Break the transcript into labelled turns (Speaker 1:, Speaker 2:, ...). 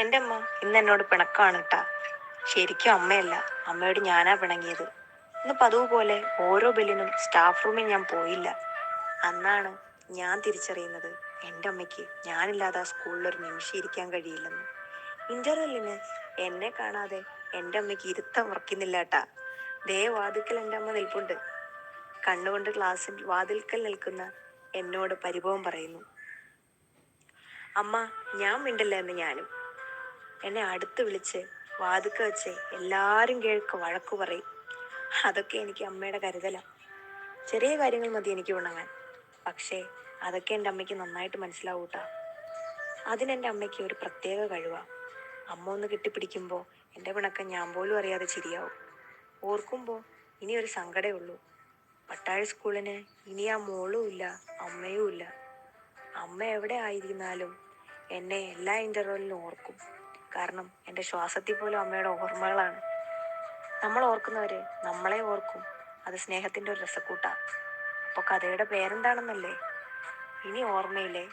Speaker 1: എൻ്റെ അമ്മ ഇന്ന് എന്നോട് പിണക്കാണ് കേട്ടാ. ശരിക്കും അമ്മയല്ല, അമ്മയോട് ഞാനാ പിണങ്ങിയത്. ഇന്ന് പതിവ് പോലെ ഓരോ ബെല്ലിനും സ്റ്റാഫ് റൂമിൽ ഞാൻ പോയില്ല. അന്നാണ് ഞാൻ തിരിച്ചറിയുന്നത് എൻ്റെ അമ്മയ്ക്ക് ഞാനില്ലാതെ ആ സ്കൂളിൽ ഒരു നിമിഷം ഇരിക്കാൻ കഴിയില്ലെന്ന്. ഇന്റർവെല്ലിന് എന്നെ കാണാതെ എൻ്റെ അമ്മയ്ക്ക് ഇരുത്തം ഉറക്കുന്നില്ല കേട്ടാ. ദേ വാതിക്കൽ എൻ്റെ അമ്മ നിൽപ്പുണ്ട്. കണ്ണുകൊണ്ട് ക്ലാസ്സിൽ വാതിൽക്കൽ നിൽക്കുന്ന എന്നോട് പരിഭവം പറയുന്നു. അമ്മ ഞാൻ മിണ്ടില്ല എന്ന് ഞാനും. എന്നെ അടുത്ത് വിളിച്ച് വാതുക്ക വെച്ച് എല്ലാരും കേൾക്ക് വഴക്കു പറയും. അതൊക്കെ എനിക്ക് അമ്മയുടെ കരുതല. ചെറിയ കാര്യങ്ങൾ മതി എനിക്ക് ഉണങ്ങാൻ. പക്ഷേ അതൊക്കെ എൻ്റെ അമ്മയ്ക്ക് നന്നായിട്ട് മനസ്സിലാവൂട്ടാ. അതിനെൻ്റെ അമ്മയ്ക്ക് ഒരു പ്രത്യേക കഴിവാ. അമ്മ ഒന്ന് കെട്ടിപ്പിടിക്കുമ്പോൾ എൻ്റെ പിണക്കം ഞാൻ പോലും അറിയാതെ ചിരിയാവും. ഓർക്കുമ്പോൾ ഇനി ഒരു സങ്കടേ ഉള്ളൂ. പട്ടാഴി സ്കൂളിന് ഇനി ആ മോളും ഇല്ല, അമ്മയും ഇല്ല. അമ്മ എവിടെ ആയിരുന്നാലും എന്നെ എല്ലാ ഇന്റർവെല്ലിനും ഓർക്കും. കാരണം എൻ്റെ ശ്വാസത്തിൽ പോലും അമ്മയുടെ ഓർമ്മകളാണ്. നമ്മൾ ഓർക്കുന്നവര് നമ്മളെ ഓർക്കും. അത് സ്നേഹത്തിന്റെ ഒരു രസക്കൂട്ടാ. അപ്പൊ കഥയുടെ പേരെന്താണെന്നല്ലേ? ഇനി ഓർമ്മയില്ലേ?